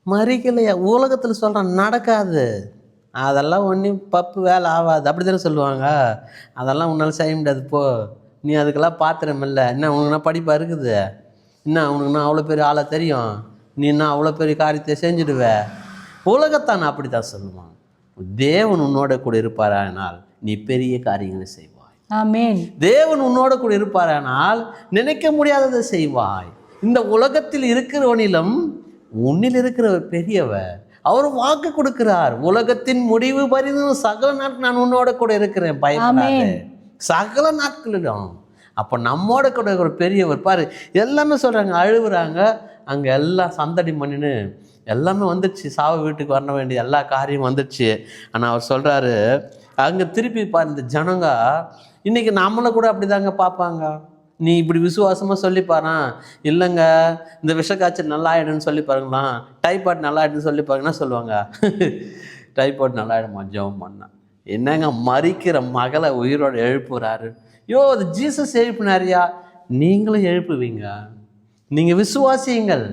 மறிக்கலையா? உலகத்தில் சொல்கிறான் நடக்காது, அதெல்லாம் ஒன்றும் பப்பு வேலை ஆகாது, அப்படி தானே சொல்லுவாங்க. அதெல்லாம் உன்னால் செய்ய முடியாது, போ, நீ அதுக்கெல்லாம் பாத்திரம் இல்லை, என்ன உனக்குன்னா படிப்பாக இருக்குது, என்ன உனக்குன்னா அவ்வளோ பெரிய ஆளாக தெரியும், நீ என்ன அவ்வளோ பெரிய காரியத்தை செஞ்சுடுவ. உலகத்தான் அப்படி தான் சொல்லுவான். தேவன் உன்னோட கூட இருப்பாரானால் நீ பெரிய காரியங்களை செய்வாய். ஆமென். தேவன் உன்னோட கூட இருப்பாரானால் நினைக்க முடியாததை செய்வாய். இந்த உலகத்தில் இருக்கிறவனிலும் உன்னில் இருக்கிறவர் பெரியவர். அவர் வாக்கு கொடுக்கிறார், உலகத்தின் முடிவு பரிந்தும் சகல நாட்கள் நான் உன்னோட கூட இருக்கிறேன், பயப்படாத, சகல நாட்களிலும். அப்போ நம்மோட கூட ஒரு பெரியவர் பாரு. எல்லாமே சொல்கிறாங்க, அழுகுறாங்க, அங்கே எல்லாம் சந்தடி பண்ணின்னு எல்லாமே வந்துடுச்சு, சாவு வீட்டுக்கு வர வேண்டிய எல்லா காரியம் வந்துடுச்சு. ஆனால் அவர் சொல்கிறாரு, அங்கே திருப்பி பாரு, இந்த ஜனங்க இன்றைக்கி நம்மளை கூட அப்படி தாங்க பார்ப்பாங்க. நீ இப்படி விசுவாசமாக சொல்லி பாரு, இல்லைங்க இந்த விஷக்காய்ச்சல் நல்லா ஆகிடுன்னு சொல்லி பாருங்களாம், டைபாய்டு நல்லா ஆகிடுன்னு சொல்லி பாருங்கன்னா சொல்லுவாங்க, டைபாய்டு நல்லா ஆகிடுமா ஜெபம் பண்ணா. என்னங்க மறிக்கிற மகளை உயிரோடு எழுப்புறாரு. அது ஜீசஸ் எழுப்பினாரியா, நீங்களும் எழுப்புவீங்க, நீங்கள் விசுவாசியுங்கள்.